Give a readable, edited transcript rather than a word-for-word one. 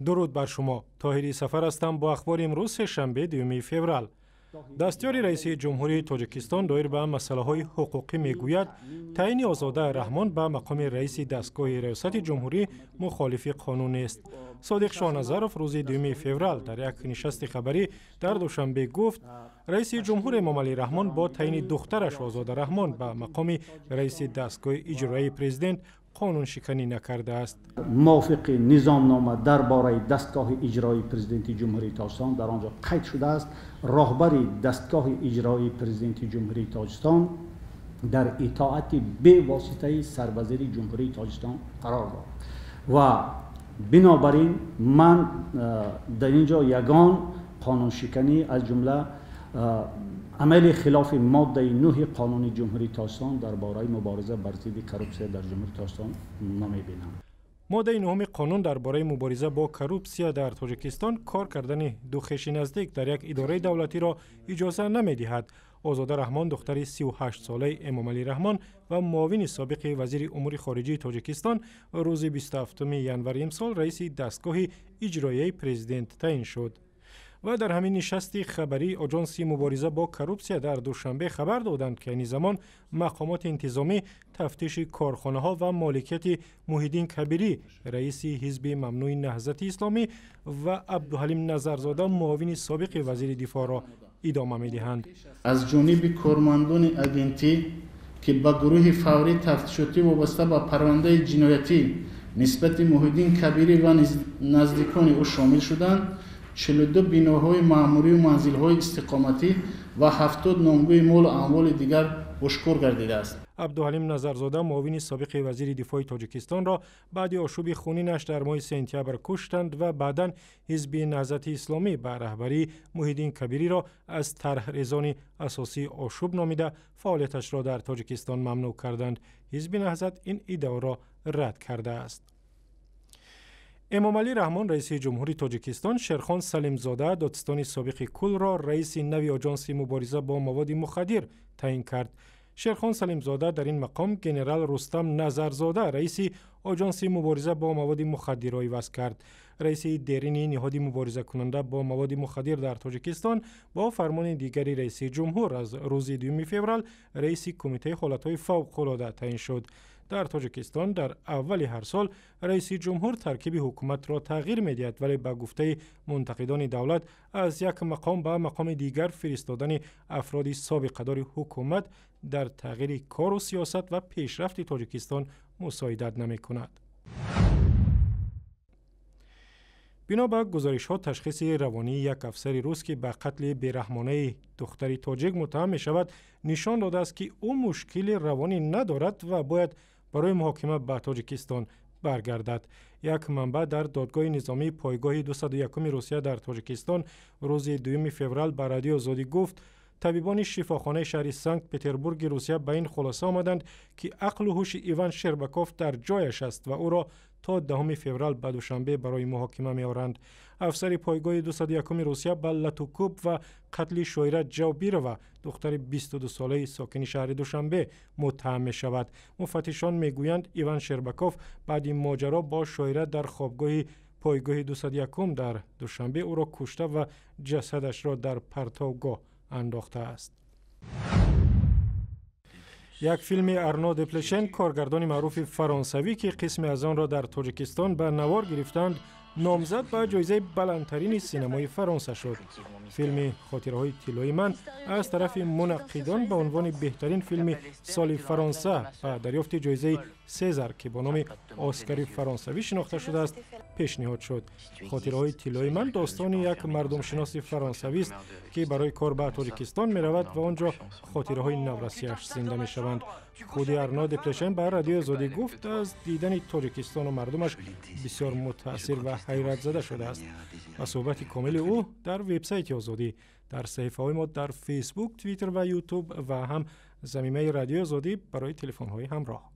درود بر شما. طاهری سفر هستم با اخبار امروز شنبه 2 فوریه. دستیار رئیس جمهوری تاجیکستان دایر به مسائل حقوقی میگوید تعیین آزاده رحمان به مقام رئیس دستگاه ریاست جمهوری مخالف قانون است. صادق شاهنظرов روز 2 فوریه در یک نشست خبری در دوشنبه گفت رئیس جمهور امام علی رحمان با تعیین دخترش آزاده رحمان به مقام رئیس دستگاه اجرایی پرزیدنت قانون شکنی نکرده است. موافق نظامنامه درباره دستگاه اجرایی پرزیدنت جمهوری تاجیکستان در آنجا قید شده است. راهبر دستگاه اجرایی پرزیدنت جمهوری تاجیکستان در اطاعت به واسطه سروزیر جمهوری تاجیکستان قرار دارد و بنابراین من در اینجا یگان قانون شکنی از جمله عمل خلاف ماده 9 قانون جمهوری تاجیکستان درباره مبارزه بر ضد کروپسیا در جمهوری تاجیکستان نمی‌بینم. ماده 9 قانون درباره مبارزه با کروپسیا در تاجیکستان کار کردن دو خویش نزدیک در یک اداره دولتی را اجازه نمی‌دهد. آزاده رحمان دختر 38 ساله امام علی رحمان و معاون سابق وزیر امور خارجه تاجیکستان روز 27 ژانویه امسال رئیس دستگاه اجرایی پرزیدنت تعیین شد. و در همین نشست خبری آژانس مبارزه با کروپسیا در دوشنبه خبر دادند که این زمان مقامات انتظامی تفتیش کارخانه ها و مالکیت محیدین کبیری رئیس حزب ممنوع نهضت اسلامی و عبدالحلیم نظرزاده معاون سابق وزیر دفاع را ادامه می‌دهند. از جانب کارمندان اگنتی که با گروه فوری تفتیشاتی وابسته به پرونده جنایتی نسبت محیدین کبیری و نزدیکان او شامل شدند 42 بناهای معموری و منزل‌های استقامتی و 70 نامگوی مال و اموال دیگر اشکار گردیده است. عبدالحلیم نظرزاده معاون سابق وزیر دفاع تاجیکستان را بعد آشوب خونینش در ماه سپتامبر کشتند و بعداً حزب نهضت اسلامی به رهبری محیدین کبیری را از طرح ریزان اساسی آشوب نامیده فعالیتش را در تاجیکستان ممنوع کردند. حزب نهضت این ادعا را رد کرده است. امام علی رحمان رئیس جمهوری تاجیکستان شیرخان سلیمزاده دادستان سابق کل را رئیس نوی آژانس مبارزه با مواد مخدر تعیین کرد. شیرخان سلیمزاده در این مقام ژنرال رستم نظرزاده رئیس آژانس مبارزه با مواد مخدر را عوض کرد. رئیس دیرین نهاد مبارزه کننده با مواد مخدر در تاجیکستان با فرمان دیگری رئیس جمهور از روز 2 فوریه رئیس کمیته حالتهای فوق‌العاده تعیین شد. در تاجیکستان در اول هر سال رئیس جمهور ترکیب حکومت را تغییر می‌دهد، ولی به گفته منتقدان دولت از یک مقام به مقام دیگر فرستادن افراد سابقه‌دار حکومت در تغییر کار و سیاست و پیشرفت تاجیکستان مساعدت نمی‌کند. بنا به گزارش‌ها تشخیص روانی یک افسر روس که به قتل بی‌رحمانه دختری تاجیک متهم می‌شود نشان داده است که او مشکل روانی ندارد و باید برای محاکمه به تاجیکستان برگردد. یک منبع در دادگاه نظامی پایگاه 201 روسیه در تاجیکستان روز 2 فوریه به رادیو آزادی گفت طبیبان شفاخانه شهر سنت پتربورگ روسیه به این خلاصه آمدند که عقل و هوش ایوان شرباکوف در جایش است و او را تا 10 فوریه به دوشنبه برای محاکمه می‌آورند. افسر پایگاه 201 روسیه به لاتوکوب و قتل شویره جاوبیرova دختر 22 ساله ساکن شهر دوشنبه متهم می‌شود. مفتشان می‌گویند ایوان شرباکوف بعد این ماجرا با شویره در خوابگاه پایگاه 201 در دوشنبه او را کشته و جسدش را در پرتوگاه انداخته است. یک فیلم ارنو دپلشن کارگردان معروف فرانسوی که قسمی از آن را در تاجیکستان به نوار گرفتند نامزد به جایزه بلندترین سینمای فرانسه شد. فیلم خاطره‌های طلایی من از طرف منقدان به عنوان بهترین فیلم سال فرانسه و دریافت جایزه سزار که با نام اسکار فرانسوی شناخته شده است پیشنهاد شد. خاطره‌های طلایی من داستان یک مردم شناس فرانسوی است که برای کار به تاجیکستان می‌رود و آنجا خاطره‌های نورسی‌اش زنده می‌شوند. خود ارنو دپلشن به رادیو آزادی گفت از دیدن تاجیکستان و مردمش بسیار متاثر و حیرت زده شده است. و صحبت کامل او در وبسایت آزادی، در صفحه‌های ما در فیسبوک، توییتر و یوتیوب و هم زمینه رادیو آزادی برای تلفن‌های همراه.